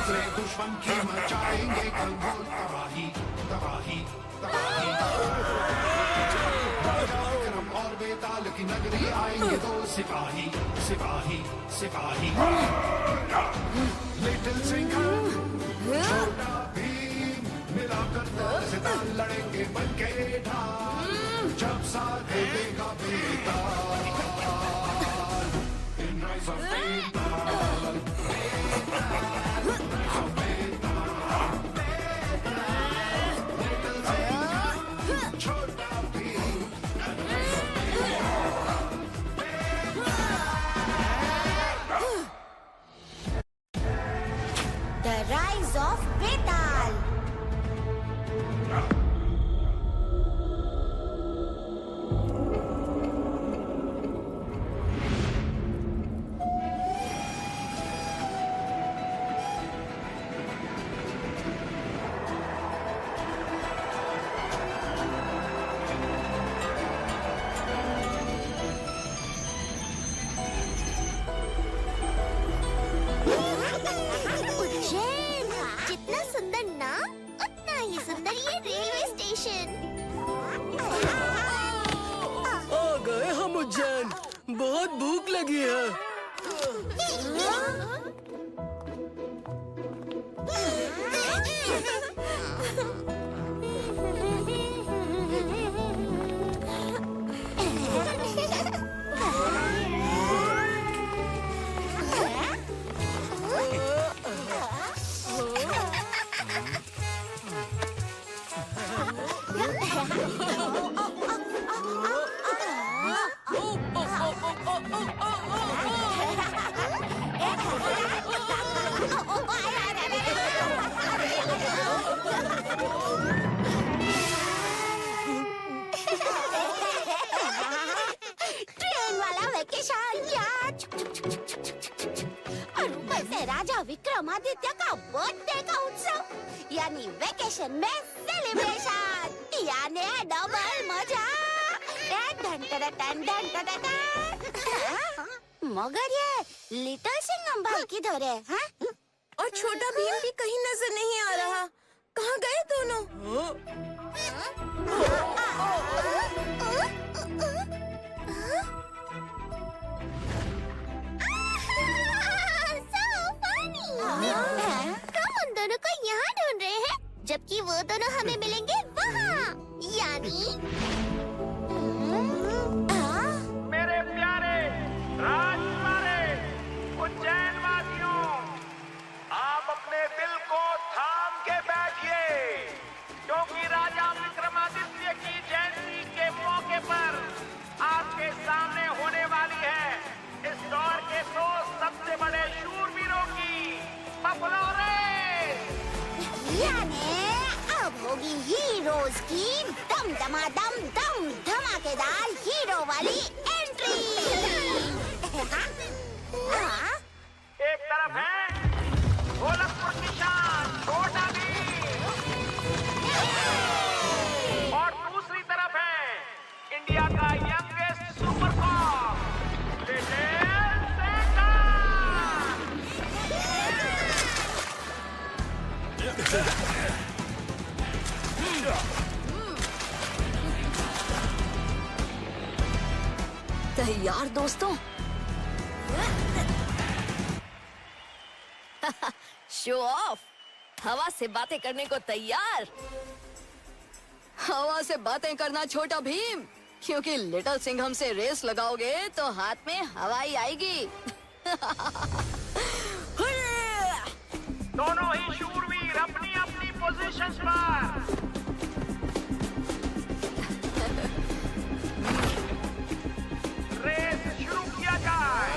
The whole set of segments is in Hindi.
दूसरे दुश्मन की मचाएंगे कल वो तबाही तबाही तबाही। राजा विक्रम और बेताल की नगरी आएंगे दो सिपाही सिपाही सिपाही। लिटिल सिंह छोटा भीम मिलाकर ताल से ताल लड़ेंगे बनके ढाल जब साथ देगा Betal. In rise of Betal The Rise of Betal. Ujjain, जितना सुंदर नाम उतना ही सुंदर ये रेलवे स्टेशन। आ गए हम उज्जैन, बहुत भूख लगी है। ट्रेन वाला वेकेशन और ऊपर से राजा विक्रमादित्य का बर्थडे का उत्सव, यानी वेकेशन में सेलिब्रेशन, यानी डबल मजा। मगर ये लिटिल सिंघम भाई किधर है? हाँ? और छोटा भीम भी कहीं नजर नहीं आ रहा। कहाँ गए दोनों? हम उन दोनों को यहाँ ढूंढ रहे हैं, जबकि वो दोनों हमें मिलेंगे वहाँ, यानी मेरे प्यारे राजकुमारे उज्जैन वासियों, आप अपने दिल को थाम के बैठिए, क्योंकि राजा विक्रमादित्य की जयंती के मौके पर आपके सामने होने वाली है इस दौर के 100 सबसे बड़े शूरवीरों की बफलो रेस। यानी अब होगी हीरोज की दम धमाकेदार हीरो वाली एंट्री। एक तरफ है गोलकपुर की शान छोटा भीम और दूसरी तरफ है इंडिया का यंगेस्ट सुपर कॉप लिटिल तैयार दोस्तों? Show off. हवा से बातें करने को तैयार? हवा से बातें करना छोटा भीम, क्योंकि लिटिल सिंघम से रेस लगाओगे तो हाथ में हवा ही आएगी। दोनों ही शूरवीर अपनी अपनी पोजीशंस पर। रेस शुरू किया जाए।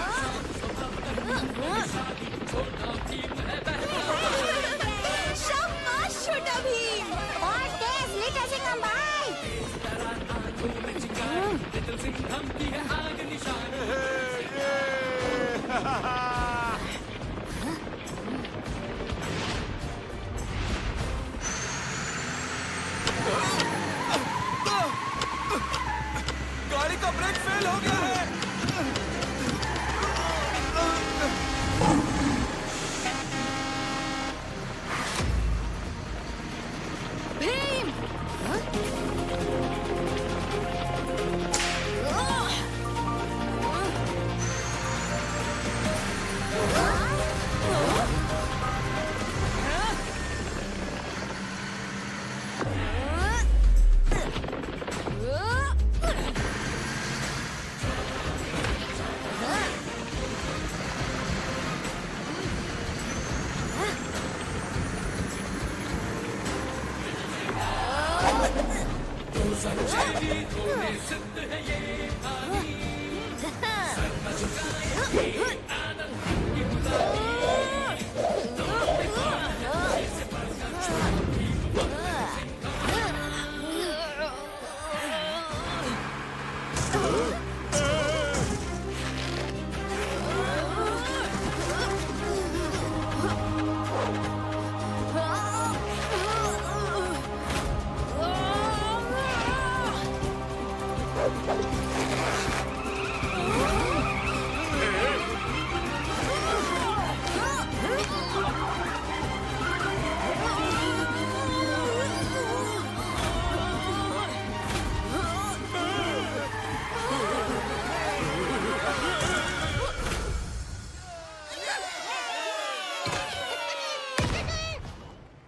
शाबाश छोटा भीम। और तेज लिटिल सिंघम भाई। गाड़ी का ब्रेक फेल हो गया है।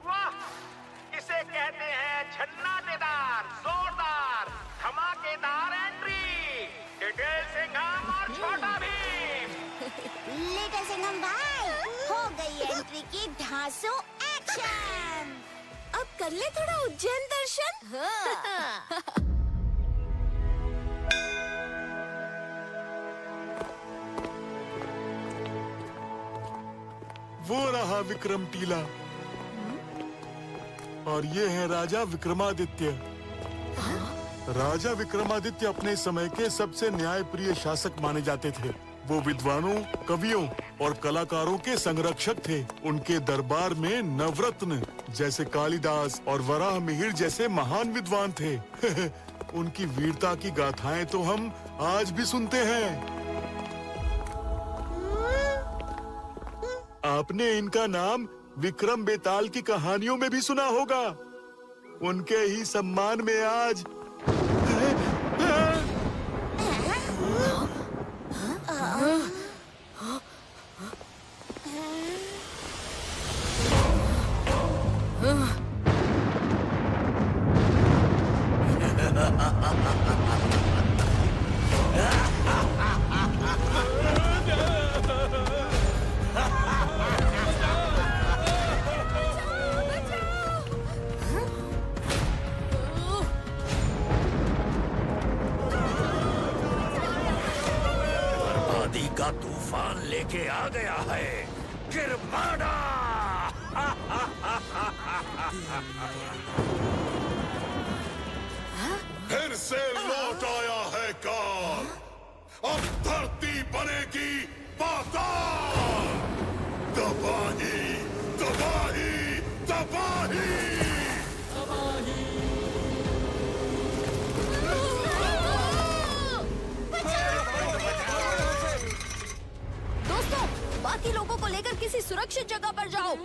वाह, इसे कहते हैं झन्नाटेदार, जोरदार, धमाकेदार एंट्री। लिटिल सिंघम और छोटा भीम। लिटिल सिंघम भाई, हो गई एंट्री की धांसू एक्शन। अब कर ले थोड़ा उज्जैन दर्शन। वो रहा विक्रम टीला और ये है राजा विक्रमादित्य। राजा विक्रमादित्य अपने समय के सबसे न्यायप्रिय शासक माने जाते थे। वो विद्वानों, कवियों और कलाकारों के संरक्षक थे। उनके दरबार में नवरत्न जैसे कालिदास और वराह मिहिर जैसे महान विद्वान थे। उनकी वीरता की गाथाएं तो हम आज भी सुनते हैं। आपने इनका नाम विक्रम बेताल की कहानियों में भी सुना होगा। उनके ही सम्मान में आज बर्बादी का तूफान लेके आ गया है किरमाड़ा। फिर से लौट आया है काल, अब धरती बनेगी पाताल। तबाही, तबाही, तबाही। दोस्तों, बाकी लोगों को लेकर किसी सुरक्षित जगह पर जाओ।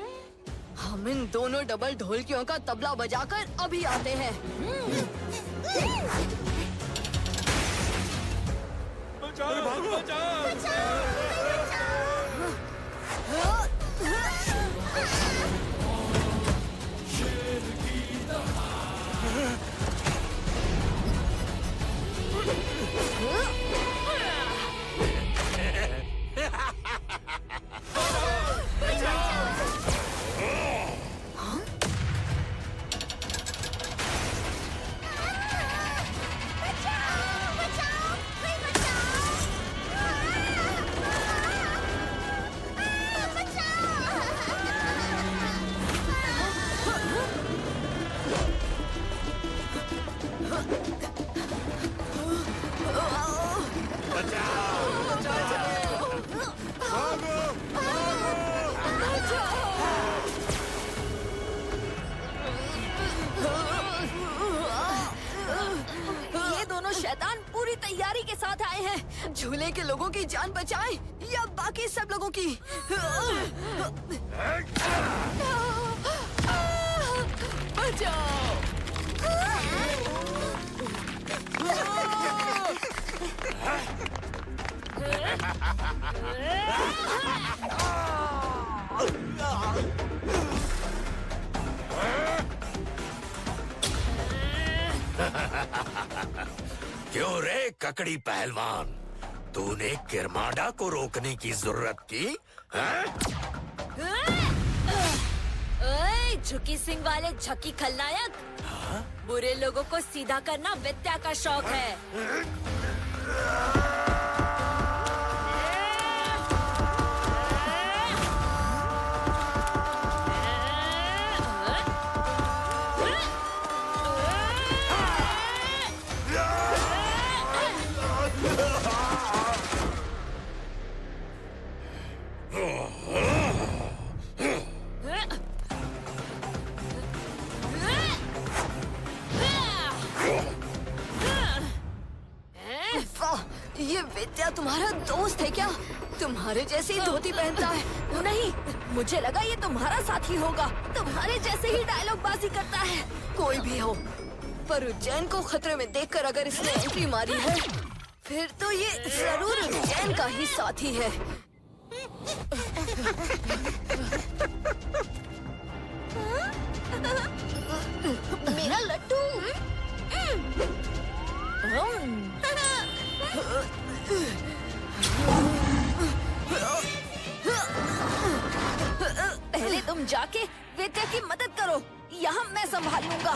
हम इन दोनों डबल ढोलकियों का तबला बजाकर अभी आते हैं। शैतान पूरी तैयारी के साथ आए हैं। झूले के लोगों की जान बचाएं या बाकी सब लोगों की। बचाओ। क्यों रे ककड़ी पहलवान, तूने किरमाड़ा को रोकने की जरूरत की? हैं? ओए, झुकी सिंह वाले झकी खलनायक। बुरे लोगों को सीधा करना विद्या का शौक है। ये विद्या तुम्हारा दोस्त है क्या? तुम्हारे जैसे ही धोती पहनता है। नहीं, मुझे लगा ये तुम्हारा साथी होगा। तुम्हारे जैसे ही डायलॉग बाजी करता है। कोई भी हो, पर उज्जैन को खतरे में देखकर अगर इसने एंट्री मारी है, फिर तो ये जरूर उज्जैन का ही साथी है। मेरा लड्डू। पहले तुम जाके विद्या की मदद करो, यहाँ मैं संभाल लूंगा।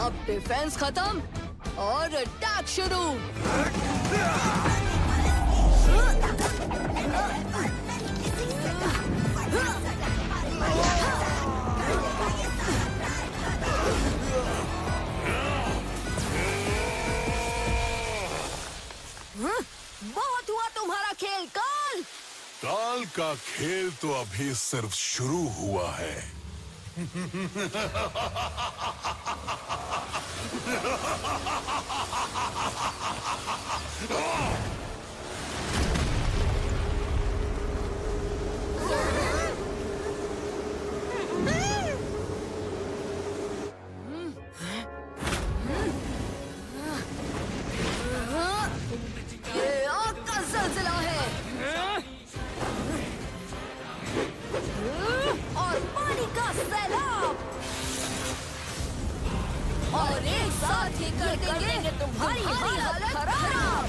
अब डिफेंस खत्म और अटैक शुरू। बहुत हुआ तुम्हारा खेल। काल काल का खेल तो अभी सिर्फ शुरू हुआ है। ये आग का ज़लज़ला है और पानी का सैलाब, और एक साथ ही कर देंगे तुम्हारी हालत खराब।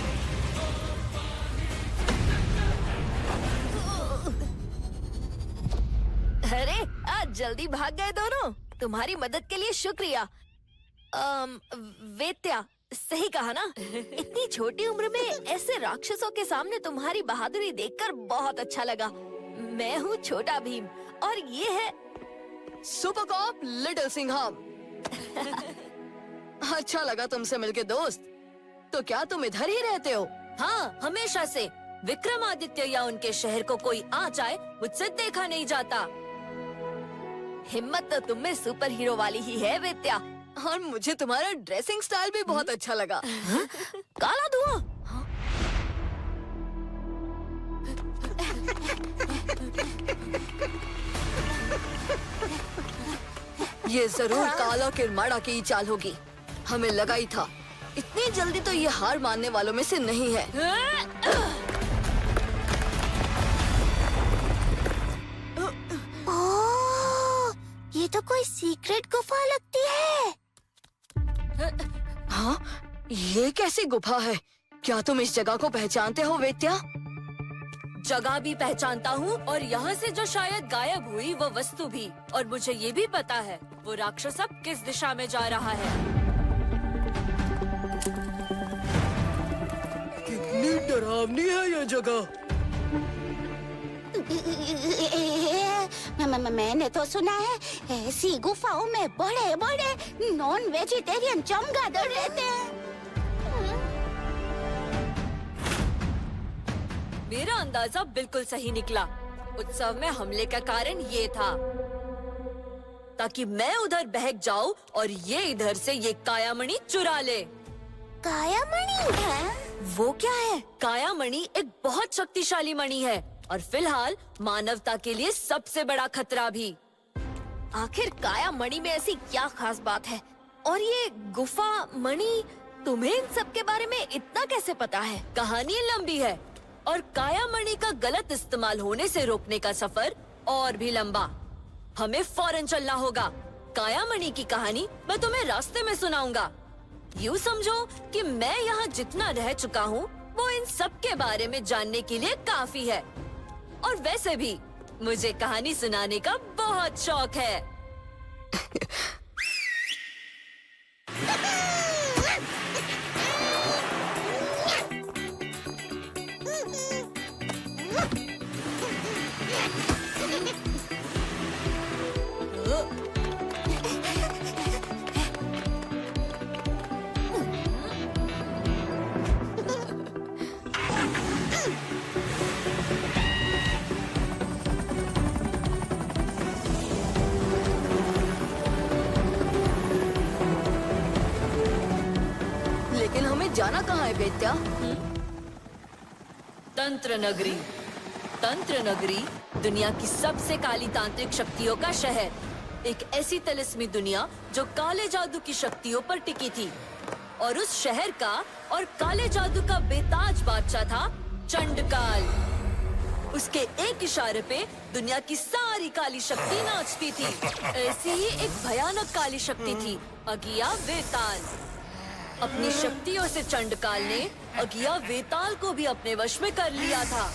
अरे, आज जल्दी भाग गए दोनों। तुम्हारी मदद के लिए शुक्रिया। वेत्या, सही कहा ना? इतनी छोटी उम्र में ऐसे राक्षसों के सामने तुम्हारी बहादुरी देखकर बहुत अच्छा लगा। मैं हूँ छोटा भीम और ये है सुपर कॉप लिटिल सिंघम। अच्छा लगा तुमसे मिलके दोस्त। तो क्या तुम इधर ही रहते हो? हाँ, हमेशा से। विक्रमादित्य या उनके शहर को कोई आ जाए, मुझसे देखा नहीं जाता। हिम्मत तो तुम में सुपर हीरो वाली ही है विद्या। और मुझे तुम्हारा ड्रेसिंग स्टाइल भी बहुत अच्छा लगा। काला धुआं। ये जरूर काला किरमाड़ा की चाल होगी। हमें लगा ही था। इतनी जल्दी तो ये हार मानने वालों में से नहीं है। ओह, ये तो कोई सीक्रेट गुफा लगती है। हाँ, ये कैसी गुफा है? क्या तुम इस जगह को पहचानते हो वेत्या? जगह भी पहचानता हूँ और यहाँ से जो शायद गायब हुई वो वस्तु भी। और मुझे ये भी पता है वो राक्षस अब किस दिशा में जा रहा है। कितनी डरावनी है ये जगह। मैंने तो सुना है ऐसी गुफाओं में बड़े बड़े नॉन वेजिटेरियन चमगादड़ रहते हैं। मेरा अंदाजा बिल्कुल सही निकला। उत्सव में हमले का कारण ये था ताकि मैं उधर बहक जाऊं और ये इधर से ये कायामणि चुरा ले। कायामणि है? वो क्या है? कायामणि एक बहुत शक्तिशाली मणि है और फिलहाल मानवता के लिए सबसे बड़ा खतरा भी। आखिर कायामणि में ऐसी क्या खास बात है? और ये गुफा मणि तुम्हें इन सब के बारे में इतना कैसे पता है? कहानी लंबी है और कायामणि का गलत इस्तेमाल होने से रोकने का सफर और भी लंबा। हमें फौरन चलना होगा। कायामणि की कहानी मैं तुम्हें रास्ते में सुनाऊंगा। यूँ समझो कि मैं यहाँ जितना रह चुका हूँ वो इन सब के बारे में जानने के लिए काफी है। और वैसे भी मुझे कहानी सुनाने का बहुत शौक है। लेकिन हमें जाना कहाँ है बेत्या? तंत्र नगरी। तंत्र नगरी दुनिया की सबसे काली तांत्रिक शक्तियों का शहर। एक ऐसी तिलिस्मी दुनिया जो काले जादू की शक्तियों पर टिकी थी। और उस शहर का और काले जादू का बेताज बादशाह था चंडकाल। उसके एक इशारे पे दुनिया की सारी काली शक्ति नाचती थी। ऐसी ही एक भयानक काली शक्ति थी अगिया वेताल। अपनी शक्तियों से चंडकाल ने अगिया वेताल को भी अपने वश में कर लिया था,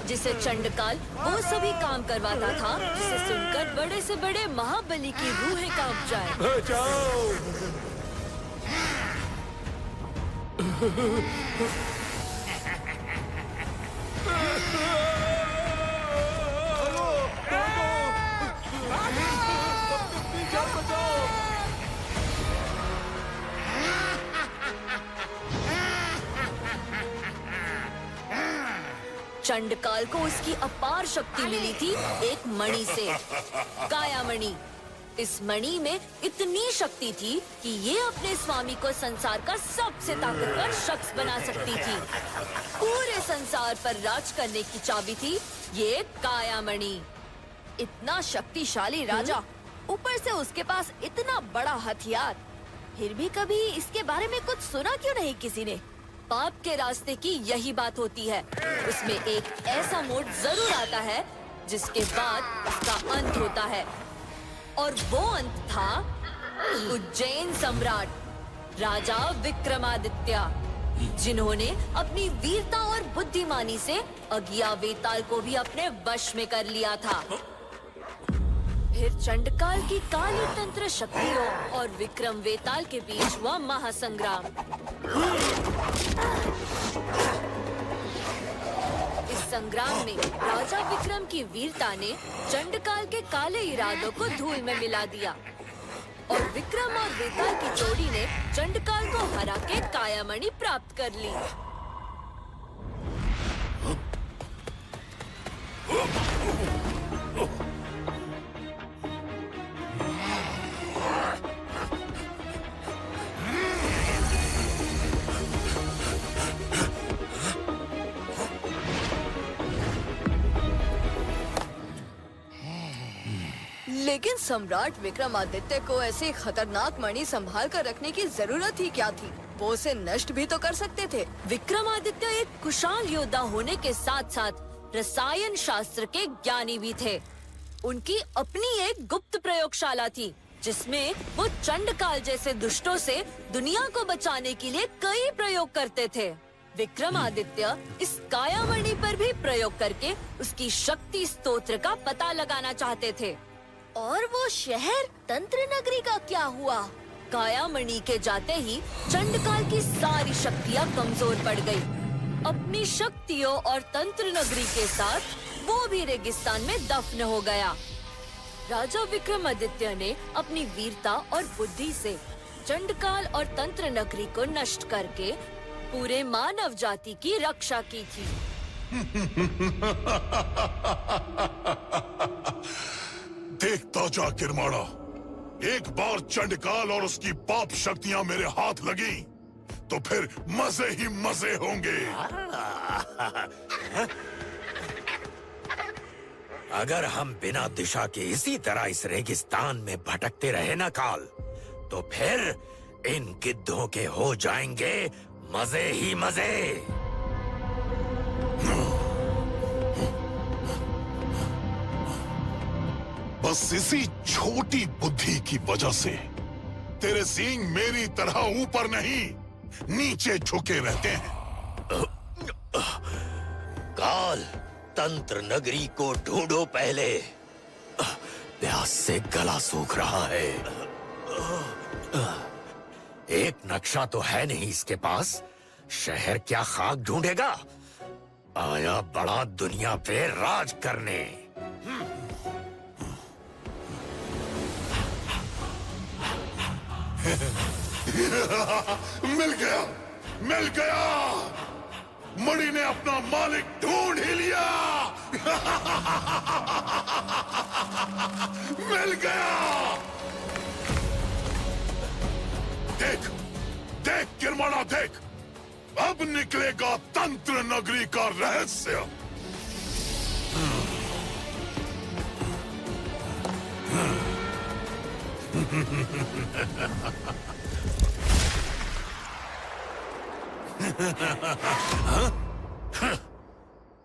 जिसे चंडकाल वो सभी काम करवाता था जिसे सुनकर बड़े से बड़े महाबली की रूहें कांप जाए। चंडकाल को उसकी अपार शक्ति मिली थी एक मणि से, कायामणि। इस मणि में इतनी शक्ति थी कि ये अपने स्वामी को संसार का सबसे ताकतवर शख्स बना सकती थी। पूरे संसार पर राज करने की चाबी थी ये कायामणि। इतना शक्तिशाली राजा, ऊपर से उसके पास इतना बड़ा हथियार, फिर भी कभी इसके बारे में कुछ सुना क्यों नहीं किसी ने? पाप के रास्ते की यही बात होती है। उसमें एक ऐसा मोड़ जरूर आता है जिसके बाद उसका अंत होता है। और वो अंत था उज्जैन सम्राट राजा विक्रमादित्य, जिन्होंने अपनी वीरता और बुद्धिमानी से अगिया वेताल को भी अपने वश में कर लिया था। फिर चंडकाल की काली तंत्र शक्तियों और विक्रम वेताल के बीच हुआ महासंग्राम। इस संग्राम में राजा विक्रम की वीरता ने चंडकाल के काले इरादों को धूल में मिला दिया और विक्रम और वेताल की जोड़ी ने चंडकाल को हरा के कायामणि प्राप्त कर ली। लेकिन सम्राट विक्रमादित्य को ऐसी खतरनाक मणि संभाल कर रखने की जरूरत ही क्या थी? वो उसे नष्ट भी तो कर सकते थे। विक्रमादित्य एक कुशल योद्धा होने के साथ साथ रसायन शास्त्र के ज्ञानी भी थे। उनकी अपनी एक गुप्त प्रयोगशाला थी जिसमें वो चंडकाल जैसे दुष्टों से दुनिया को बचाने के लिए कई प्रयोग करते थे। विक्रमादित्य इस कायामणि पर भी प्रयोग करके उसकी शक्ति स्तोत्र का पता लगाना चाहते थे। और वो शहर तंत्र नगरी का क्या हुआ? कायामणि के जाते ही चंडकाल की सारी शक्तियाँ कमजोर पड़ गयी। अपनी शक्तियों और तंत्र नगरी के साथ वो भी रेगिस्तान में दफन हो गया। राजा विक्रमादित्य ने अपनी वीरता और बुद्धि से चंडकाल और तंत्र नगरी को नष्ट करके पूरे मानव जाति की रक्षा की थी। देखता जा किरमाड़ा, एक बार चंडकाल और उसकी पाप शक्तियां मेरे हाथ लगी तो फिर मजे ही मजे होंगे। अगर हम बिना दिशा के इसी तरह इस रेगिस्तान में भटकते रहे ना काल, तो फिर इन गिद्धों के हो जाएंगे मजे ही मजे। बस इसी छोटी बुद्धि की वजह से तेरे सींग मेरी तरह ऊपर नहीं नीचे झुके रहते हैं। काल, तंत्र नगरी को ढूंढो पहले। प्यास से गला सूख रहा है। एक नक्शा तो है नहीं इसके पास, शहर क्या खाक ढूंढेगा। आया बड़ा दुनिया पे राज करने। मिल गया, मिल गया। मणि ने अपना मालिक ढूंढ ही लिया। मिल गया। देख, देख किरमाणा देख, अब निकलेगा तंत्र नगरी का रहस्य।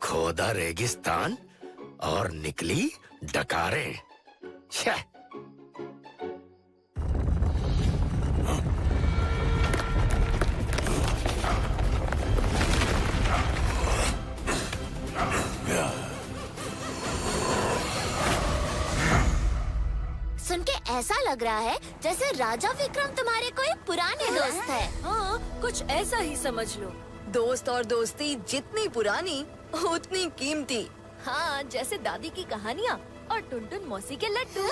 खोदा रेगिस्तान और निकली डकारें। छे। सुन के ऐसा लग रहा है जैसे राजा विक्रम तुम्हारे कोई पुराने दोस्त है। हाँ, कुछ ऐसा ही समझ लो। दोस्त और दोस्ती जितनी पुरानी उतनी कीमती। हाँ, जैसे दादी की कहानियाँ और टुनटुन मौसी के लड्डू।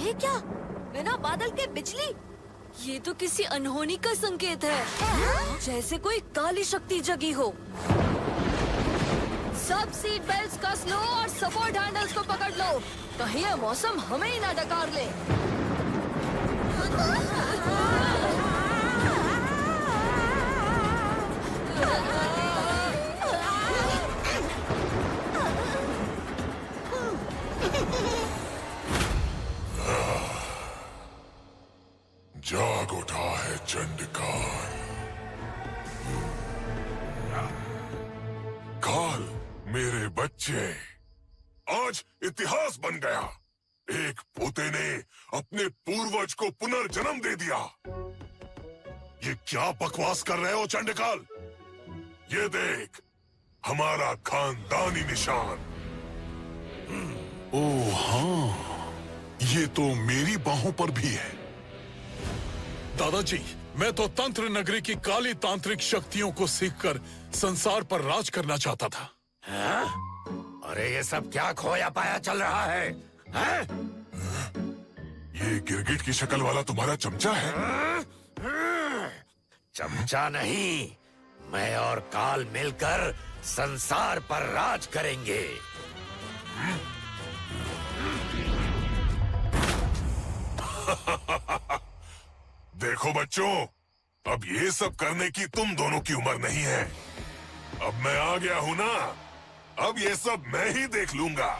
ये क्या? बिना बादल के बिजली? ये तो किसी अनहोनी का संकेत है। जैसे कोई काली शक्ति जगी हो। सब सीट बेल्ट्स कस लो और सपोर्ट हैंडल्स को पकड़ लो, कहीं ये मौसम हमें ही ना डकार ले। जाग उठा है चंडकाल। काल, मेरे बच्चे, आज इतिहास बन गया। एक पोते ने अपने पूर्वज को पुनर्जन्म दे दिया। ये क्या बकवास कर रहे हो चंडकाल? ये देख, हमारा खानदानी निशान। ओह हाँ, ये तो मेरी बाहों पर भी है। दादाजी, मैं तो तंत्र नगरी की काली तांत्रिक शक्तियों को सीखकर संसार पर राज करना चाहता था। हाँ? अरे ये सब क्या खोया पाया चल रहा है? हाँ? ये गिरगिट की शक्ल वाला तुम्हारा चमचा है? चमचा नहीं, मैं और काल मिलकर संसार पर राज करेंगे। देखो बच्चों, अब ये सब करने की तुम दोनों की उम्र नहीं है। अब मैं आ गया हूं ना, अब ये सब मैं ही देख लूंगा।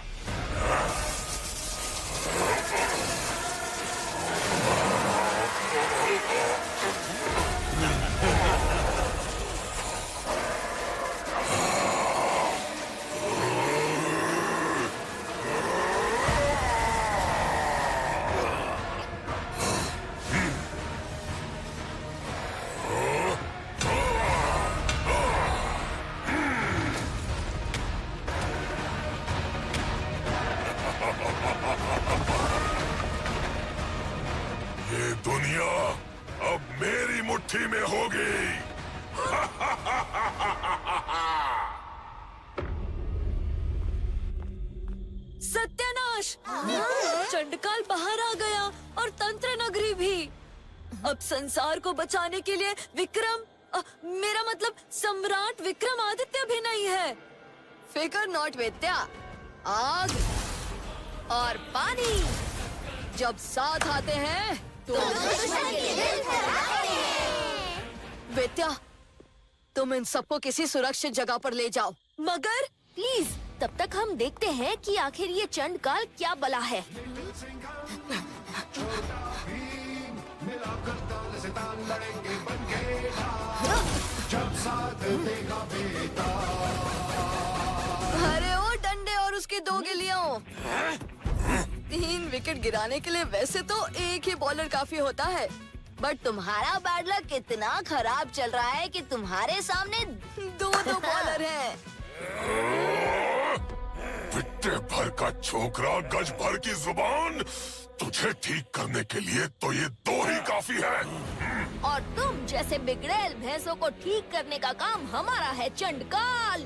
ये दुनिया अब मेरी मुट्ठी में होगी। सत्यानाश! चंडकाल बाहर आ गया और तंत्र नगरी भी। अब संसार को बचाने के लिए मेरा मतलब सम्राट विक्रमादित्य भी नहीं है। फिकर नॉट विद्या। आग और पानी जब साथ आते हैं तो विद्या, तुम इन सबको किसी सुरक्षित जगह पर ले जाओ। मगर प्लीज, तब तक हम देखते हैं कि आखिर ये चंडकाल क्या बला है। अरे ओ डंडे और उसकी 2 गिल्लियों। 3 विकेट गिराने के लिए वैसे तो एक ही बॉलर काफी होता है, बट तुम्हारा बैड लक इतना खराब चल रहा है कि तुम्हारे सामने 2 बॉलर हैं। पिट्टे भर का छोकरा, गज भर की जुबान। तुझे ठीक करने के लिए तो ये 2 ही काफी है। और तुम जैसे बिगड़ैल भैंसों को ठीक करने का काम हमारा है चंडकाल।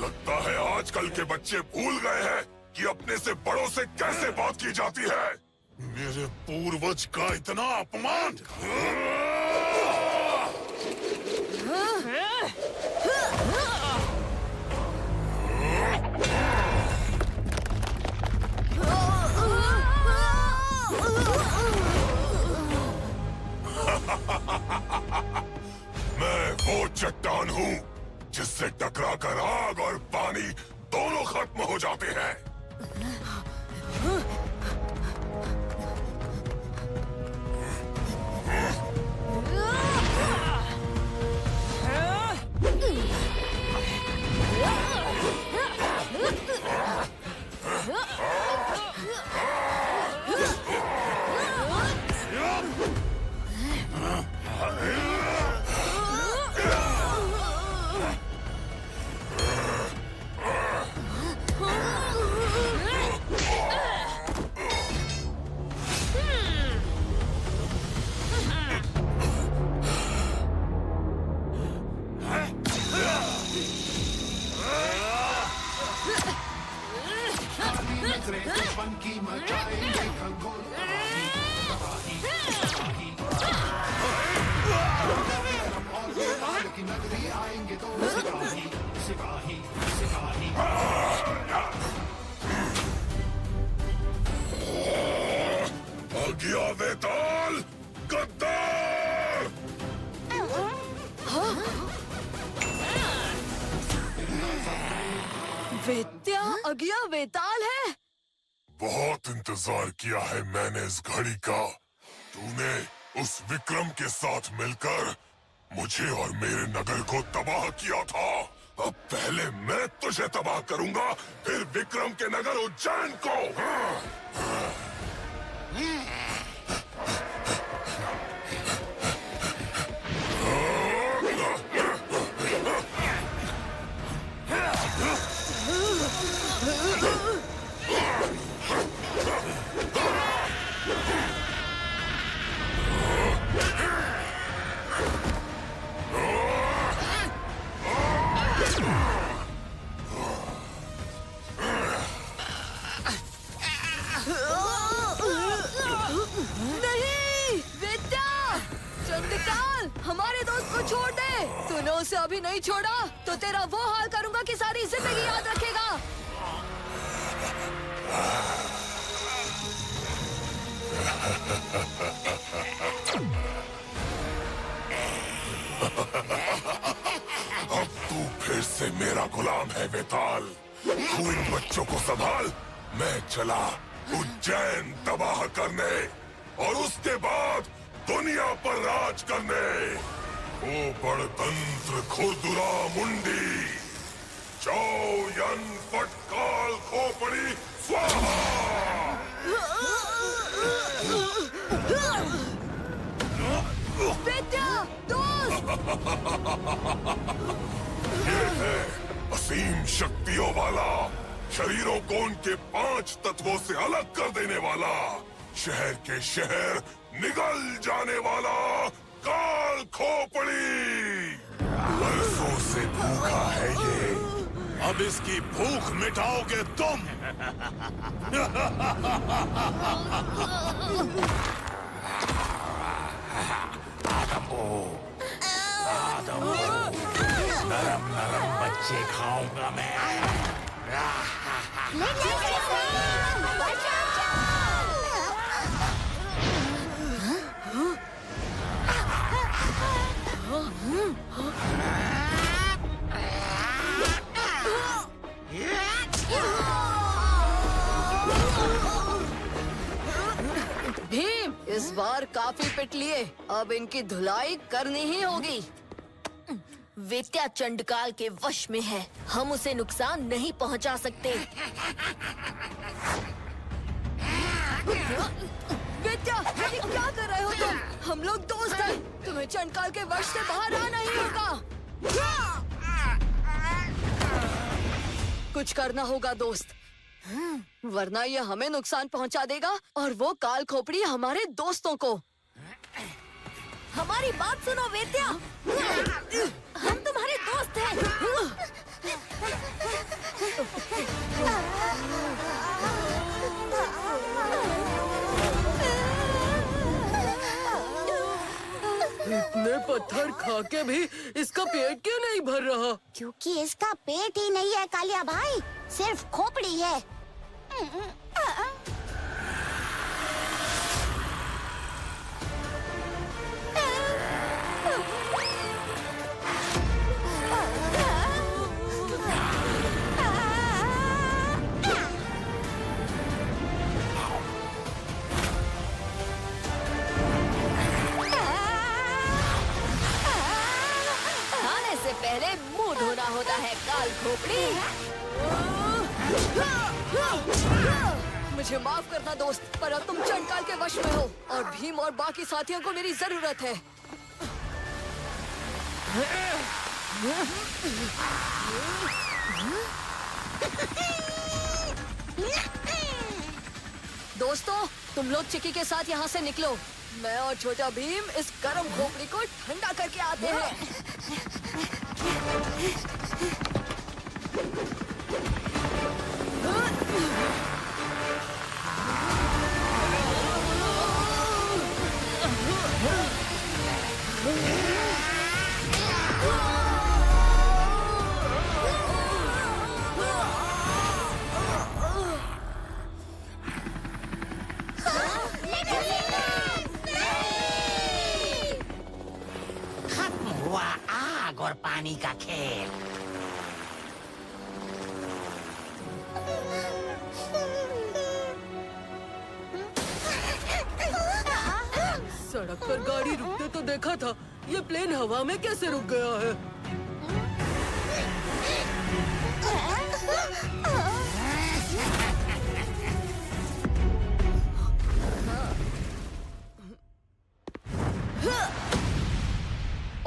लगता है आजकल के बच्चे भूल गए हैं कि अपने से बड़ों से कैसे बात की जाती है। मेरे पूर्वज का इतना अपमान। मैं वो चट्टान हूँ जिससे टकराकर आग और पानी दोनों खत्म हो जाते हैं। आज्ञा वेताल, गद्दार! वेत्या अज्ञा वेताल है। बहुत इंतजार किया है मैंने इस घड़ी का। तूने उस विक्रम के साथ मिलकर मुझे और मेरे नगर को तबाह किया था। अब पहले मैं तुझे तबाह करूंगा, फिर विक्रम के नगर उज्जैन को। नहीं वेत्या, चंद्रकाल हमारे दोस्त को छोड़ दे। तूने उसे अभी नहीं छोड़ा तो तेरा वो हाल करूंगा कि सारी जिंदगी याद रखेगा। अब तू फिर से मेरा गुलाम है वेताल। तू इन बच्चों को संभाल, मैं चला उज्जैन तबाह करने और उसके बाद दुनिया पर राज करने। ओ बड़तंत्र खुरदुरा मुंडी, जाओ यन फटकाल खोपड़ी स्वाहा। बेटा दोस्त, ये है असीम शक्तियों वाला, शरीरों को उनके 5 तत्वों से अलग कर देने वाला, शहर के शहर निगल जाने वाला काल खोपड़ी। बरसों से भूखा है ये, अब इसकी भूख मिटाओगे तुम। नरम नरम बच्चे खाऊंगा मैं। इस बार काफी पिट लिए, अब इनकी धुलाई करनी ही होगी। वेत्या चंडकाल के वश में है, हम उसे नुकसान नहीं पहुंचा सकते। वेत्या, ये क्या कर रहे हो तुम? हम लोग दोस्त हैं, तुम्हें चंडकाल के वश से बाहर आना ही होगा। कुछ करना होगा दोस्त, वरना ये हमें नुकसान पहुंचा देगा और वो काल खोपड़ी हमारे दोस्तों को। हमारी बात सुनो वेत्या, हम तुम्हारे दोस्त हैं। इतने पत्थर खा के भी इसका पेट क्यों नहीं भर रहा? क्योंकि इसका पेट ही नहीं है कालिया भाई, सिर्फ खोपड़ी है। खाने से पहले मुंह धोना होता है काल खोपड़ी। मुझे माफ करना दोस्त, पर अब तुम चंडकाल के वश में हो और भीम और बाकी साथियों को मेरी जरूरत है। दोस्तों, तुम लोग चिक्की के साथ यहाँ से निकलो। मैं और छोटा भीम इस गर्म खोपड़ी को ठंडा करके आते हैं। खत्म हुआ आग और पानी का खेल। सड़क पर गाड़ी रुकते तो देखा था, ये प्लेन हवा में कैसे रुक गया है?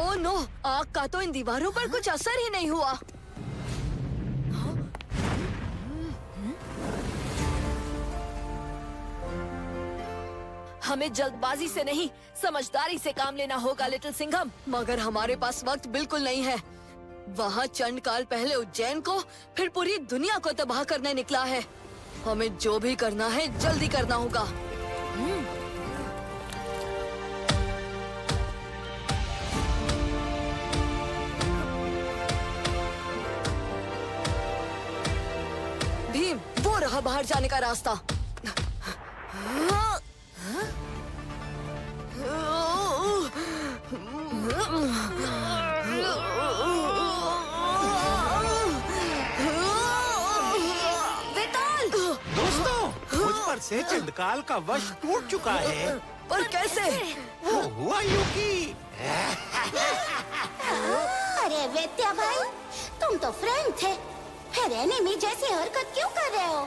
ओह नो, आग का तो इन दीवारों पर कुछ असर ही नहीं हुआ। हमें जल्दबाजी से नहीं, समझदारी से काम लेना होगा लिटिल सिंघम। मगर हमारे पास वक्त बिल्कुल नहीं है। वहाँ चंडकाल पहले उज्जैन को, फिर पूरी दुनिया को तबाह करने निकला है। हमें जो भी करना है जल्दी करना होगा। भीम, वो रहा बाहर जाने का रास्ता। दोस्तों, मुझ पर से चंडकाल का वश टूट चुका है। पर कैसे? वो हुआ यूं कि अरे वेत्या भाई, तुम तो फ्रेंड थे, फिर एनिमी जैसी हरकत क्यों कर रहे हो?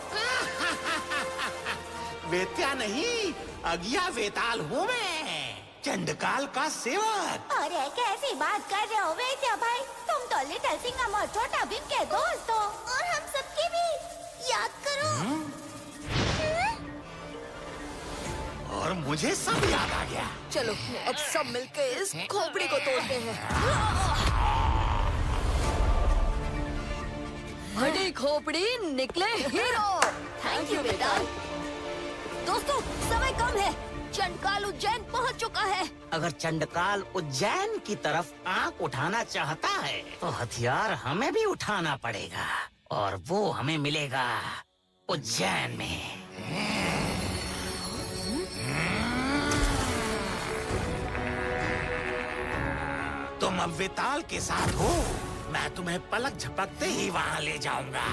वेत्या नहीं, अज्ञा वेताल हूँ मैं, चंडकाल का सेवक। अरे कैसी बात कर रहे हो वेत्या भाई, तुम तो लिटिल सिंघम और छोटा भीम के दोस्त हो, और हम सबकी भी याद करो। और मुझे सब याद आ गया। चलो अब सब मिलकर इस खोपड़ी को तोड़ते हैं। बड़ी खोपड़ी निकले हीरो। थैंक यू बेटा। दोस्तों, समय कम है, चंडकाल उज्जैन पहुंच चुका है। अगर चंडकाल उज्जैन की तरफ आंख उठाना चाहता है तो हथियार हमें भी उठाना पड़ेगा, और वो हमें मिलेगा उज्जैन में। तुम अब वेताल के साथ हो, मैं तुम्हें पलक झपकते ही वहाँ ले जाऊंगा।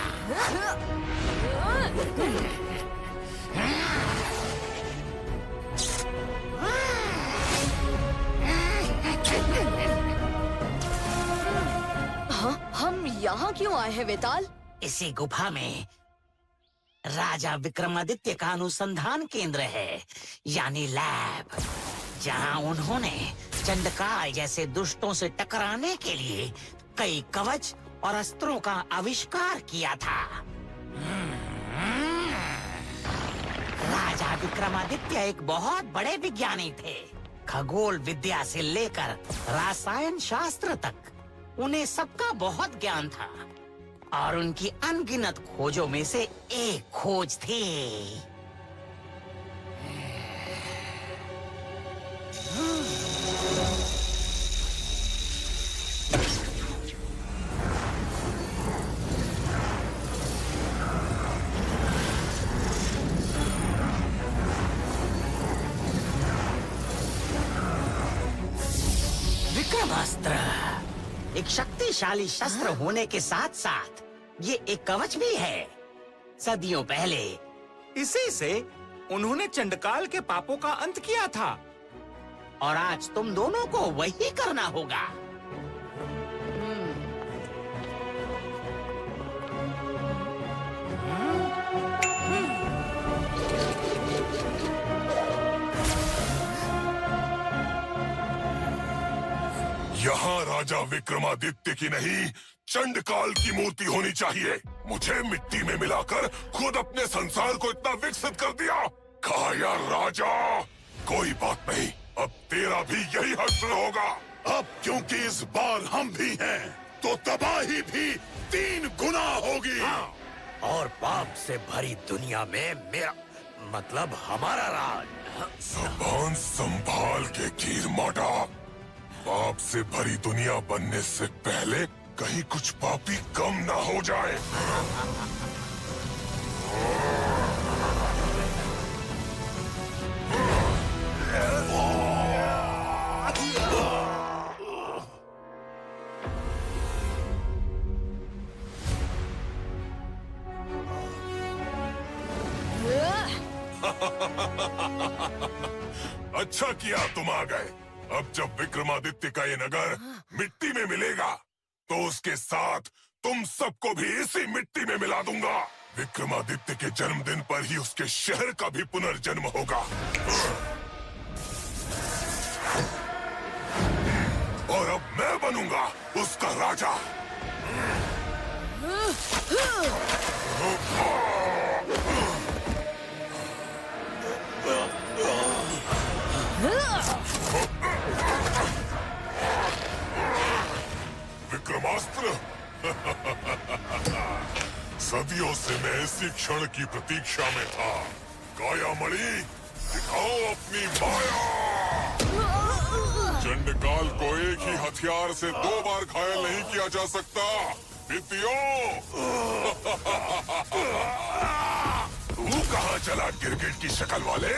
यहाँ क्यों आए हैं वेताल? इसी गुफा में राजा विक्रमादित्य का अनुसंधान केंद्र है, यानी लैब, जहाँ उन्होंने चंडकाल जैसे दुष्टों से टकराने के लिए कई कवच और अस्त्रों का आविष्कार किया था। राजा विक्रमादित्य एक बहुत बड़े विज्ञानी थे। खगोल विद्या से लेकर रसायन शास्त्र तक उन्हें सबका बहुत ज्ञान था, और उनकी अनगिनत खोजों में से एक खोज थी विक्रमास्त्र। एक शक्तिशाली शस्त्र होने के साथ साथ ये एक कवच भी है। सदियों पहले इसी से उन्होंने चंडकाल के पापों का अंत किया था। और आज तुम दोनों को वही करना होगा। यहाँ राजा विक्रमादित्य की नहीं, चंडकाल की मूर्ति होनी चाहिए। मुझे मिट्टी में मिलाकर खुद अपने संसार को इतना विकसित कर दिया। कहा यार राजा, कोई बात नहीं, अब तेरा भी यही हक होगा। अब क्योंकि इस बार हम भी हैं, तो तबाही भी 3 गुना होगी। और पाप से भरी दुनिया में मेरा मतलब हमारा राज। जबान संभाल के कीर माटा। पाप से भरी दुनिया बनने से पहले कहीं कुछ पापी कम ना हो जाए। अच्छा किया तुम आ गए। अब जब विक्रमादित्य का ये नगर मिट्टी में मिलेगा, तो उसके साथ तुम सबको भी इसी मिट्टी में मिला दूंगा। विक्रमादित्य के जन्मदिन पर ही उसके शहर का भी पुनर्जन्म होगा। और अब मैं बनूंगा उसका राजा। विक्रमास्त्र। सदियों से मैं इसी क्षण की प्रतीक्षा में था। कायामणि, दिखाओ अपनी माया। चंडकाल को एक ही हथियार से 2 बार घायल नहीं किया जा सकता। विद्यो। तू कहाँ चला गिरगिट की शक्ल वाले?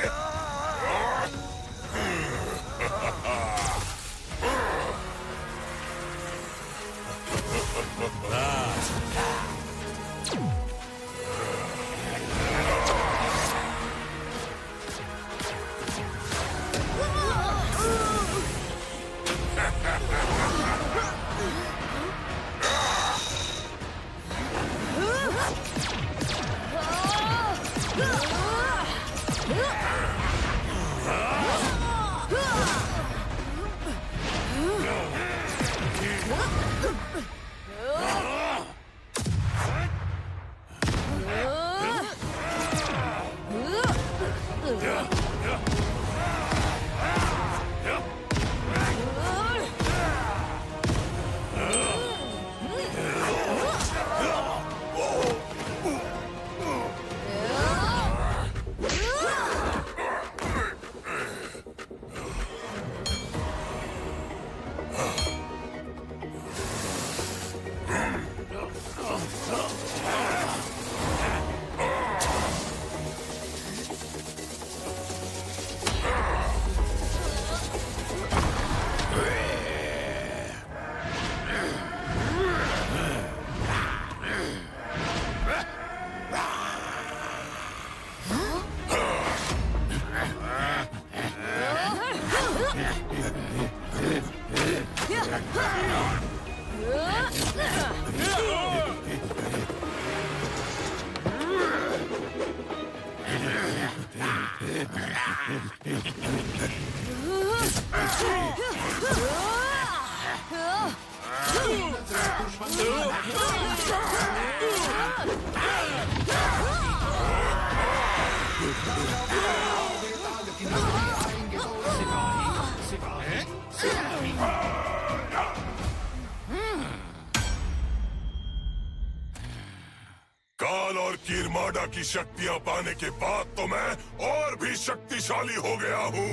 काल और कीरमाडा की शक्तियां पाने के बाद तो मैं और भी शक्तिशाली हो गया हूँ।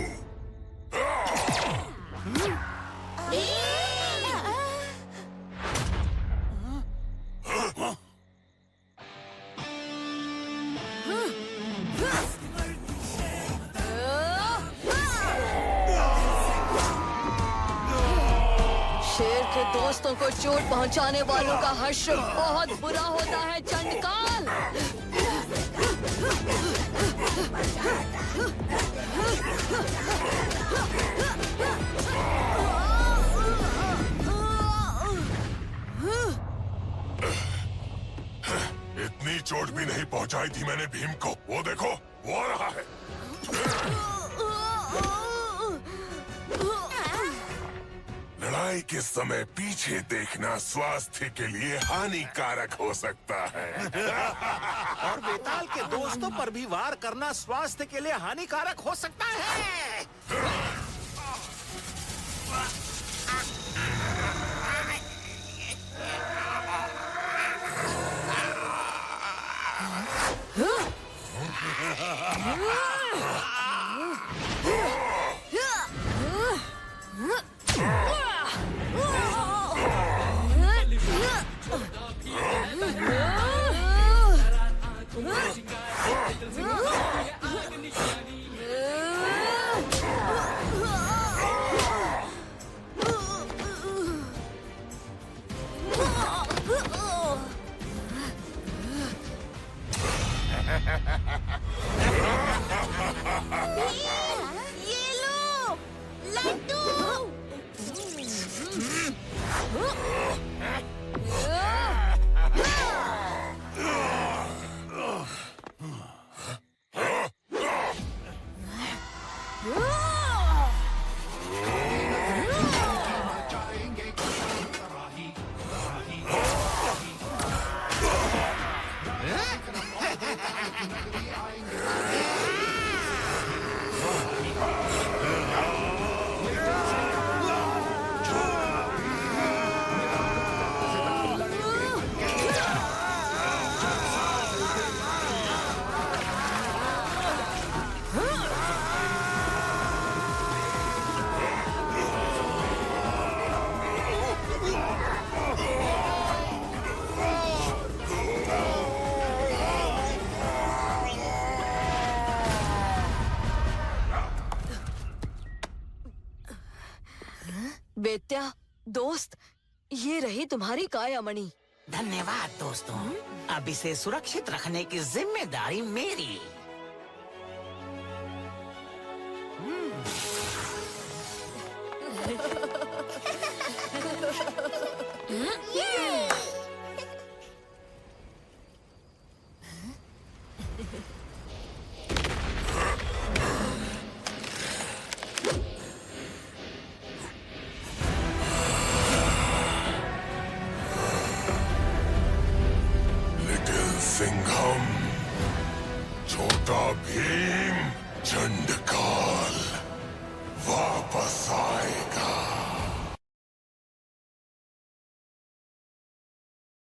शेर के दोस्तों को चोट पहुंचाने वालों का हश्र बहुत बुरा होता है चंडकाल। इतनी चोट भी नहीं पहुंचाई थी मैंने भीम को। वो देखो, वो आ रहा है। लड़ाई के समय पीछे देखना स्वास्थ्य के लिए हानिकारक हो सकता है। और बेताल के दोस्तों पर भी वार करना स्वास्थ्य के लिए हानिकारक हो सकता है। ये लो लड्डू। बेत्या, दोस्त, ये रही तुम्हारी कायामणि। धन्यवाद दोस्तों। अब इसे सुरक्षित रखने की जिम्मेदारी मेरी। सिंघम, छोटा भीम, चंडकाल वापस आएगा।